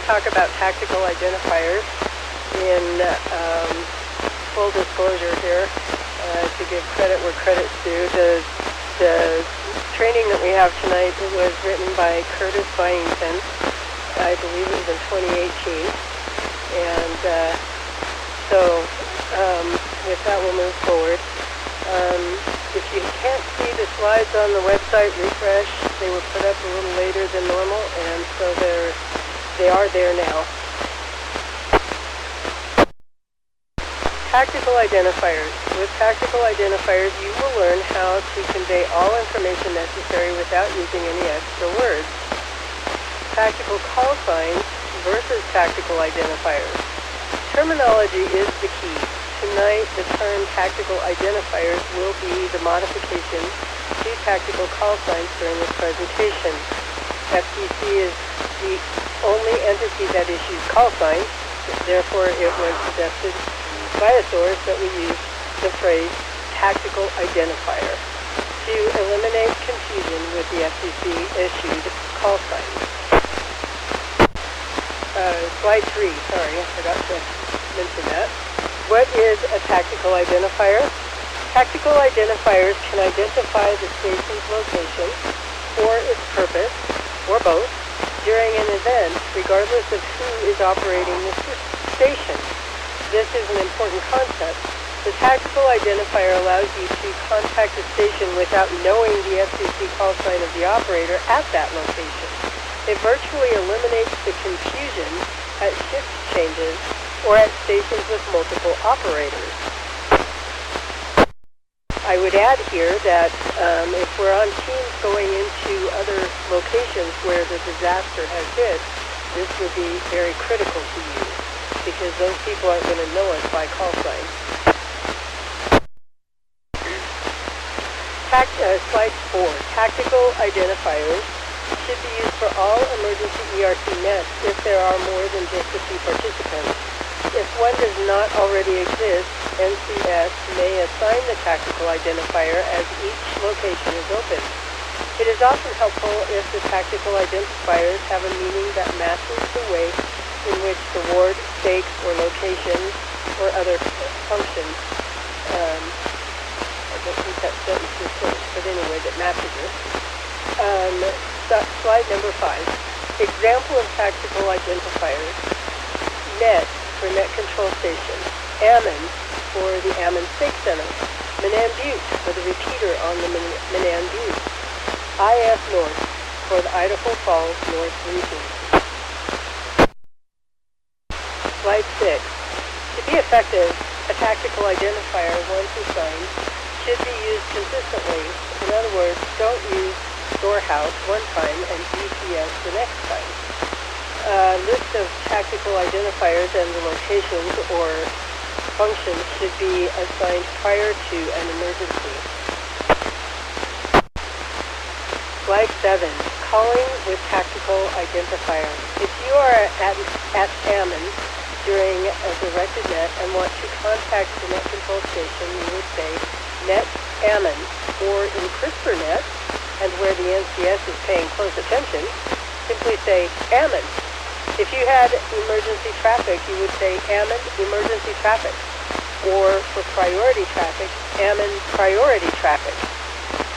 to talk about tactical identifiers in full disclosure here, to give credit where credit's due. The training that we have tonight was written by Curtis Byington. I believe it was in 2018. And with that, we'll move forward. If you can't see the slides on the website, refresh. They were put up a little later than normal, and so they are there now. Tactical identifiers. With tactical identifiers, you will learn how to convey all information necessary without using any extra words. Tactical call signs versus tactical identifiers. Terminology is the key. Tonight, the term tactical identifiers will be the modification to tactical call signs during this presentation. FCC is the only entity that issues call signs. Therefore, it was suggested by a source that we use the phrase tactical identifier to eliminate confusion with the FCC-issued call signs. Slide 3, sorry, I forgot to mention that. What is a tactical identifier? Tactical identifiers can identify the station's location or its purpose, or both, during an event, regardless of who is operating the station. This is an important concept. The tactical identifier allows you to contact the station without knowing the FCC call sign of the operator at that location. It virtually eliminates the confusion at shift changes or at stations with multiple operators. I would add here that if we're on teams going into other locations where the disaster has hit, this would be very critical to you because those people aren't going to know us by call sign. Slide 4. Tactical identifiers should be used for all emergency ERC nets if there are more than just a few participants. If one does not already exist, NCS may assign the tactical identifier as each location is open. It is often helpful if the tactical identifiers have a meaning that matches the way in which the ward, stakes, or locations, or other functions, I don't think that sentence is finished, but anyway, that matches it. Slide number 5. Example of tactical identifiers. NET for Net Control Station. AMMON for the Ammon Stake Center. Manan Butte for the repeater on the Manan Butte. IF North for the Idaho Falls North region. Slide 6. To be effective, a tactical identifier, once assigned, should be used consistently. In other words, don't use storehouse one time and DCS the next time. A list of tactical identifiers and the locations or functions should be assigned prior to an emergency. Slide 7. Calling with tactical identifier. If you are at Ammon during a directed net and want to contact the net control station, you would say net Ammon, or in CRISPR net, and where the NCS is paying close attention, simply say Ammon. If you had emergency traffic, you would say Ammon emergency traffic, or for priority traffic, Ammon priority traffic.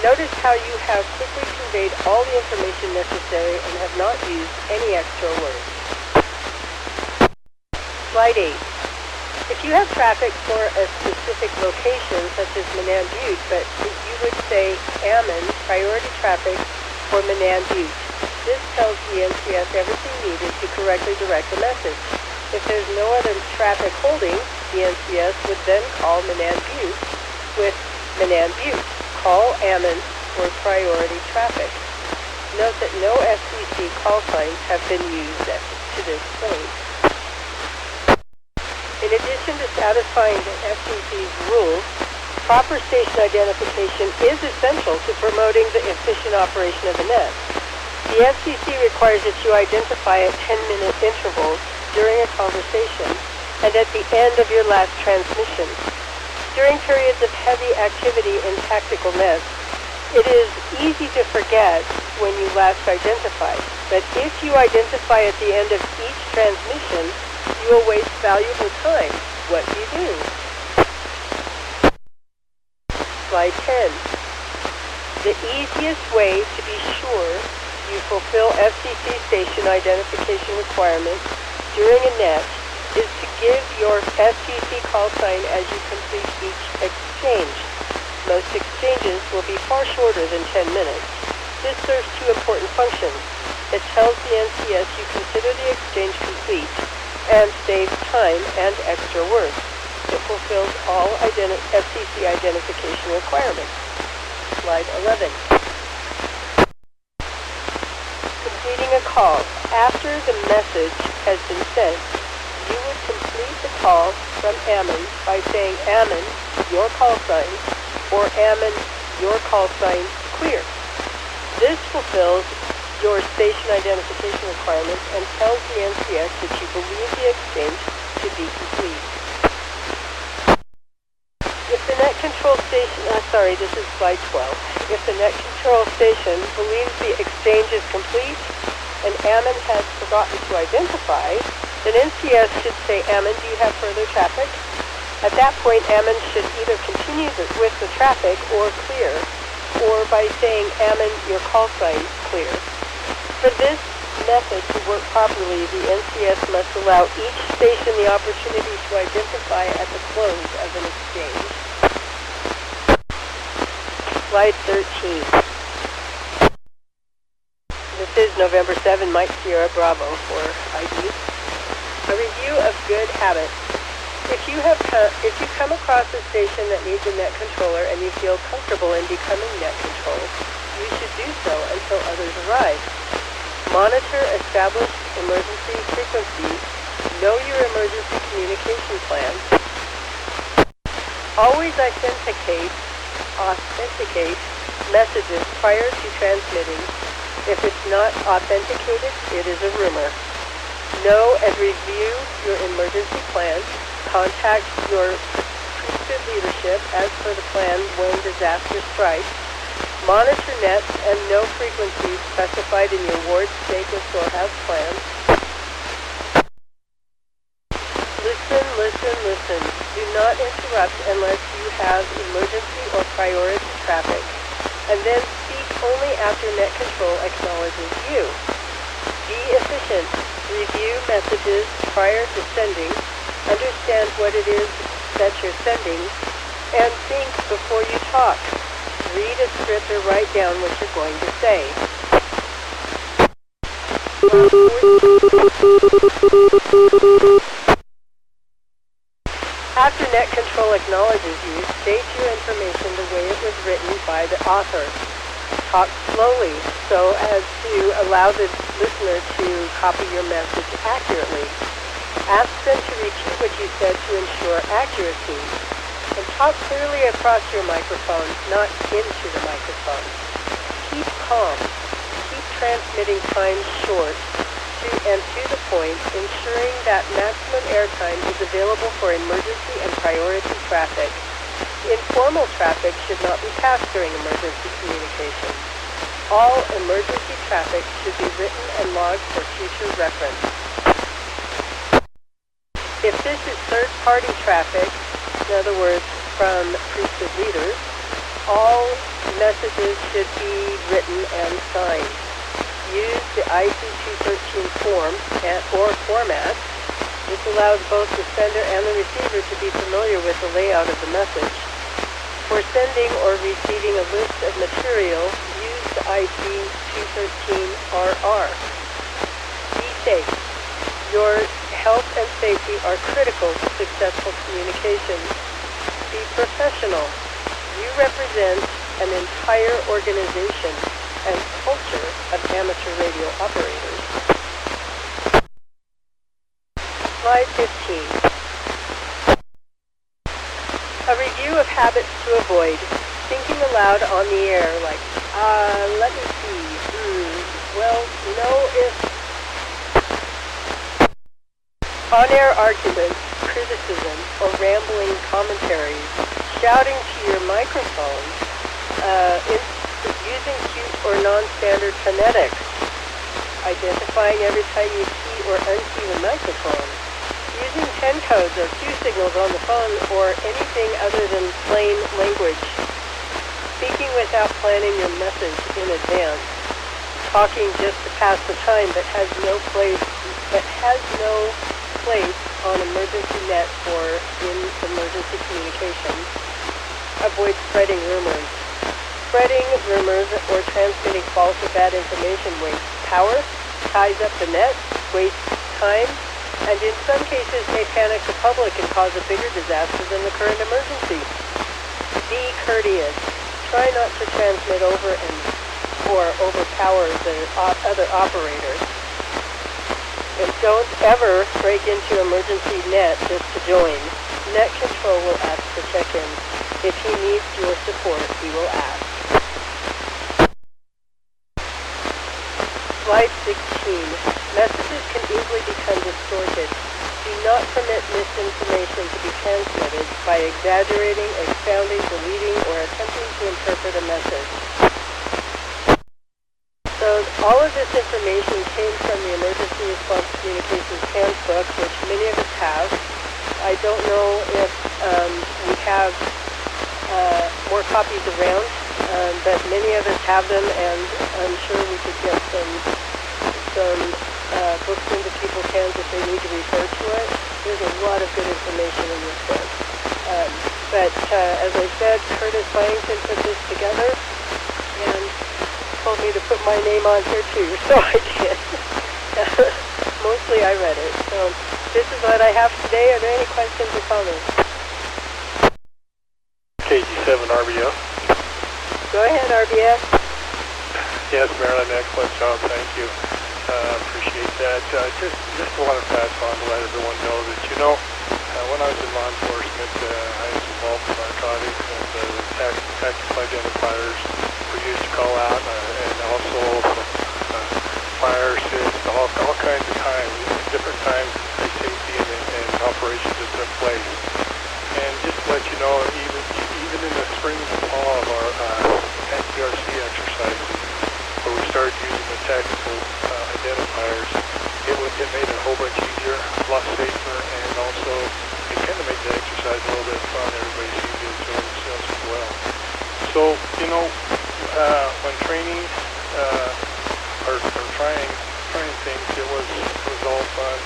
Notice how you have quickly conveyed all the information necessary and have not used any extra words. Slide 8. If you have traffic for a specific location, such as Manan Butte, but you would say Ammon priority traffic for Manan Butte. This tells the NCS everything needed to correctly direct the message. If there's no other traffic holding, the NCS would then call Manan Butte with Manan Butte. Call Ammon for priority traffic. Note that no FCC call signs have been used to this point. In addition to satisfying the FCC's rules, proper station identification is essential to promoting the efficient operation of the net. The FCC requires that you identify at 10-minute intervals during a conversation and at the end of your last transmission. During periods of heavy activity in tactical nets, it is easy to forget when you last identified. But if you identify at the end of each transmission, you will waste valuable time. What do you do? Slide 10. The easiest way to be sure you fulfill FCC station identification requirements during a net is to give your FCC call sign as you complete each exchange. Most exchanges will be far shorter than 10 minutes. This serves two important functions. It tells the NCS you consider the exchange complete and saves time and extra work. It fulfills all FCC identification requirements. Slide 11. Completing a call. After the message has been sent, you would complete the call from Ammon by saying Ammon, your call sign, or Ammon, your call sign, clear. This fulfills your station identification requirements and tells the NCS that you believe the exchange to be complete. If the net control station, this is slide 12. If the net control station believes the exchange is complete and Ammon has forgotten to identify, then NCS should say, Ammon, do you have further traffic? At that point, Ammon should either continue with the traffic or clear, or by saying, Ammon, your call sign, clear. For this method to work properly, the NCS must allow each station the opportunity to identify at the close of an exchange. Slide 13. This is November 7, Mike Sierra Bravo for ID. A review of good habits. If you come across a station that needs a net controller and you feel comfortable in becoming net control, you should do so until others arrive. Monitor established emergency frequencies. Know your emergency communication plan. Always authenticate messages prior to transmitting. If it's not authenticated, it is a rumor. Know and review your emergency plan. Contact your priesthood leadership as per the plan when disaster strikes. Monitor nets and know frequencies specified in your ward, stake, or storehouse plan. Listen. Do not interrupt unless you have emergency or priority traffic, and then speak only after net control acknowledges you. Be efficient. Review messages prior to sending. Understand what it is that you're sending, and think before you talk. Read a script or write down what you're going to say. After net control acknowledges you, state your information the way it was written by the author. Talk slowly so as to allow the listener to copy your message accurately. Ask them to repeat what you said to ensure accuracy. And talk clearly across your microphone, not into the microphone. Keep calm. Keep transmitting time short and to the point, ensuring that maximum airtime is available for emergency and priority traffic. Informal traffic should not be passed during emergency communication. All emergency traffic should be written and logged for future reference. If this is third-party traffic, in other words, from priesthood leaders, all messages should be written and signed. Use the IC-213 form or format. This allows both the sender and the receiver to be familiar with the layout of the message. For sending or receiving a list of material, use the IC-213RR. Be safe. Your health and safety are critical to successful communications. Be professional. You represent an entire organization and culture of amateur radio operators. Slide 15. A review of habits to avoid. Thinking aloud on the air, like, let me see. On-air arguments, criticism, or rambling commentaries, shouting to your microphone, using cute or non-standard phonetics, identifying every time you key or unkey the microphone, using 10 codes or Q signals on the phone or anything other than plain language, speaking without planning your message in advance, talking just to pass the time but has no place on emergency net or in emergency communications. Avoid spreading rumors. Spreading rumors or transmitting false or bad information wastes power, ties up the net, wastes time, and in some cases may panic the public and cause a bigger disaster than the current emergency. Be courteous. Try not to transmit over or overpower the other operators. And don't ever break into emergency net just to join. Net control will ask for check-in. If he needs your support, he will ask. Slide 16. Messages can easily become distorted. Do not permit misinformation to be transmitted by exaggerating, expounding, deleting, or attempting to interpret a message. So all of this information came from the Emergency Response Communications Handbook, which many of us have. I don't know if we have more copies around, but many of us have them, and I'm sure we could get some books into people's hands if they need to refer to it. There's a lot of good information in this book. But as I said, Curtis Byington put this together and told me to put my name on here too, so I did. Mostly I read it. So this is what I have today. Are there any questions or comments? KG7 RBF. Go ahead, RBF. Yes, Marilyn, excellent job. Thank you. Appreciate that. Just want to pass on to let everyone know that, when I was in law enforcement, I was involved in narcotics, and the tactical identifiers were used to call out, and also fire assist, all kinds of times, different times of safety and operations that took place. And just to let you know, even in the spring and fall of our ERC exercises, where we started using the tactical identifiers, it made it a whole bunch easier, a lot safer, and also it kind of made the exercise a little bit fun. Everybody seemed to enjoy themselves as well. So, when training or trying things, it was all fun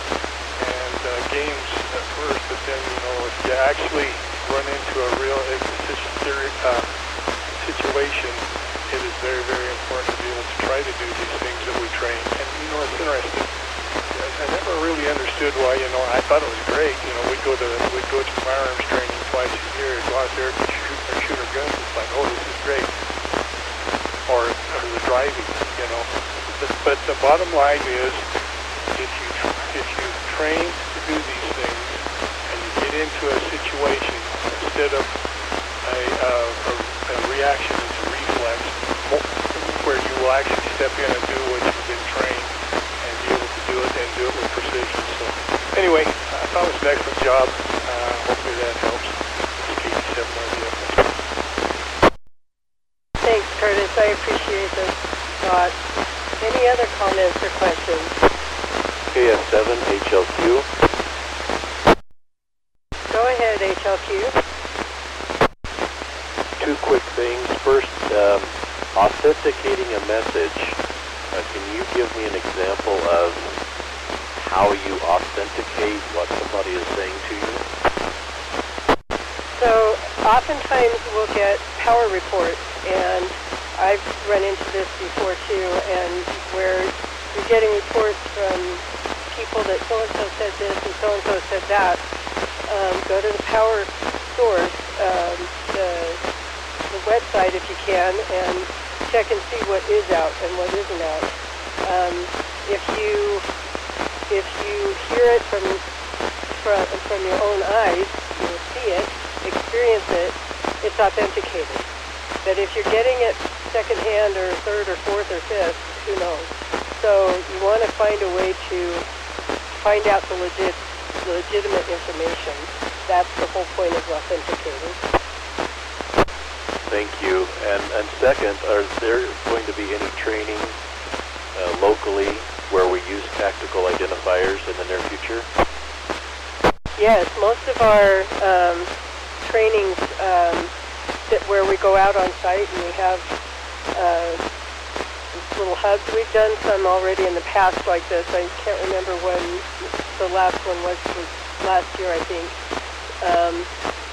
and games at first, but then, if you actually run into a real situation, it is very, very important to be able to try to do these things that we train. And, it's interesting. I never really understood why, I thought it was great. We'd go to firearms training twice a year, go out there and shoot our guns. It's like, oh, this is great. Or the driving, But the bottom line is, if you train to do these things and you get into a situation, instead of a reaction, it's a reflex, where you will actually step in and do what you've been trained and be able to do it and do it with precision. So anyway, I thought it was an excellent job. Hopefully that helps. It's KG7 RBF. Thanks, Curtis. I appreciate those thoughts. Any other comments or questions? KS7 HLQ. Go ahead, HLQ. Two quick things. First, authenticating a message. Can you give me an example of how you authenticate what somebody is saying to you? So oftentimes we'll get power reports, and I've run into this before too, and where you're getting reports from people that so-and-so said this and so-and-so said that. Go to the power source, the website if you can, and check and see what is out and what isn't out. If you hear it from your own eyes, you'll see it, experience it, it's authenticated. But if you're getting it secondhand or third or fourth or fifth, who knows? So you want to find a way to find out the legitimate information. That's the whole point of authenticating. Thank you. And second, are there going to be any training locally where tactical identifiers in the near future? Yes, most of our trainings where we go out on site and we have little hubs. We've done some already in the past like this. I can't remember when the last one was last year, I think,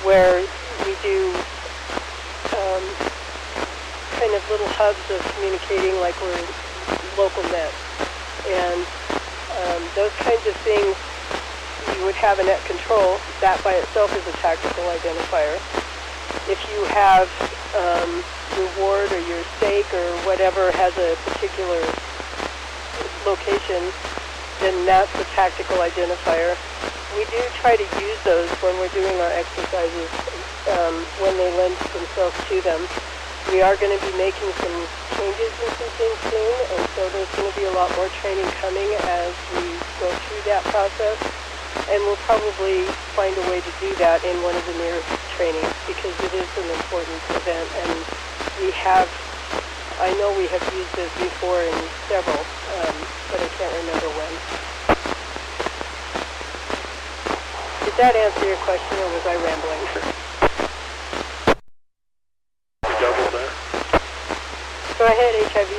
where we do kind of little hubs of communicating like we're local nets. And those kinds of things, you would have a net control. That by itself is a tactical identifier. If you have your ward or your stake or whatever has a particular location, then that's a tactical identifier. We do try to use those when we're doing our exercises, when they lend themselves to them. We are going to be making some changes in some things soon, and so there's going to be a lot more training coming as we go through that process. And we'll probably find a way to do that in one of the near trainings because it is an important event, and I know we have used this before in several, but I can't remember when. Did that answer your question, or was I rambling? You doubled there. Go ahead, HIV.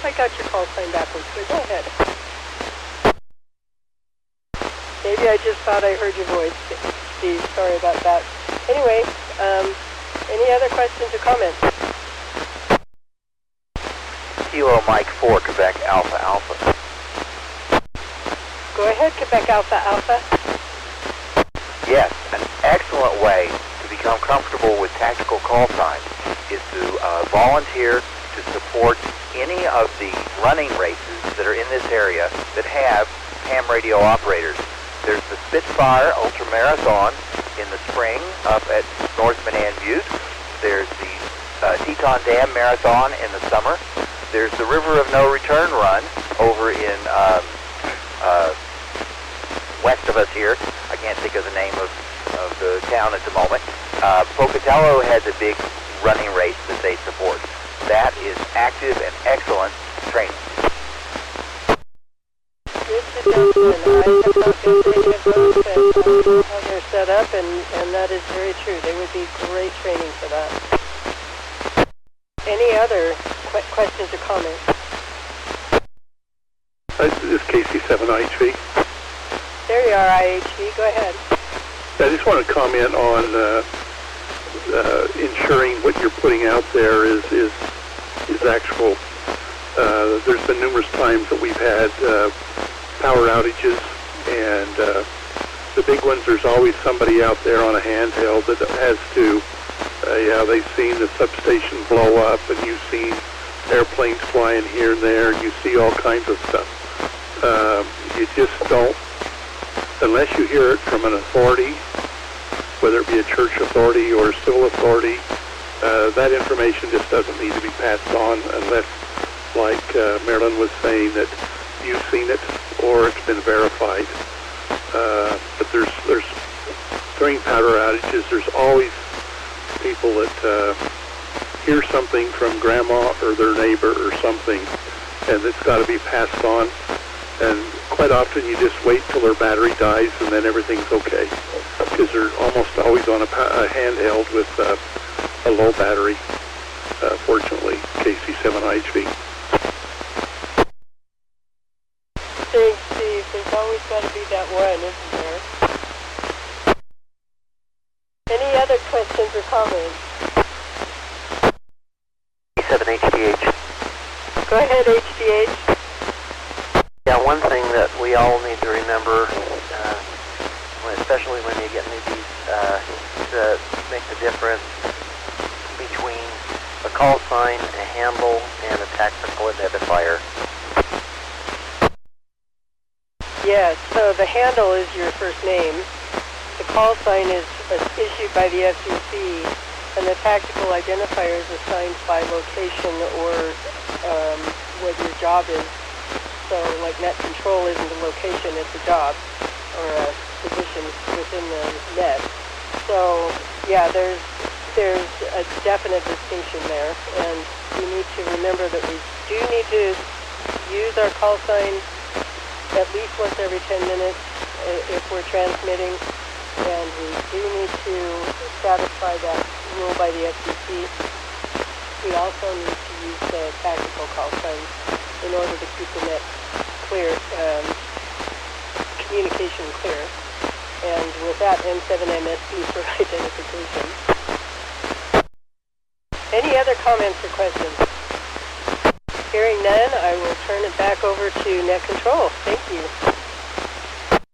I got your call sign backwards, but go ahead. Maybe I just thought I heard your voice, Steve. Sorry about that. Anyway, any other questions or comments? Kilo Mike 4, Quebec Alpha Alpha. Go ahead, Quebec Alpha Alpha. Yes, an excellent way to become comfortable with tactical call signs is to volunteer to support any of the running races that are in this area that have ham radio operators. There's the Spitfire Ultra Marathon in the spring up at North Manan Butte. There's the Teton Dam Marathon in the summer. There's the River of No Return Run over in west of us here. I can't think of the name of the town at the moment. Pocatello has a big running race that they support. That is active and excellent training. Good suggestion. I have not been to any of those, but I know how they're set up, and that is very true. They would be great training for that. Any other questions or comments? This is KC7IHV. There you are, IHV. Go ahead. I just want to comment on ensuring what you're putting out there is actual. There's been numerous times that we've had power outages, and the big ones, there's always somebody out there on a handheld that has to, they've seen the substation blow up, and you've seen airplanes flying here and there, and you see all kinds of stuff. You just don't, unless you hear it from an authority, whether it be a church authority or a civil authority, that information just doesn't need to be passed on unless, like Marilyn was saying, that you've seen it or it's been verified. But there's during powder outages, there's always people that hear something from grandma or their neighbor or something, and it's got to be passed on. And quite often you just wait till their battery dies and then everything's okay, because they're almost always on a handheld with a low battery, fortunately, KC7IHV. Thanks, Steve. There's always got to be that one, isn't there? Any other questions or comments? 7HDH. Go ahead, HDH. Yeah, one thing that we all need to remember, especially when you get into these, to make the difference between a call sign, a handle, and a tactical identifier. Yes, so the handle is your first name. The call sign is issued by the FCC, and the tactical identifier is assigned by location or what your job is. So, like net control isn't a location, it's a job or a position within the net. So, yeah, there's a definite distinction there, and we need to remember that we do need to use our call sign at least once every 10 minutes if we're transmitting, and we do need to satisfy that rule by the FCC. We also need to use the tactical call signs in order to keep the net clear, communication clear. And with that, N7MSB for identification. Any other comments or questions? Hearing none, I will turn it back over to Net Control. Thank you.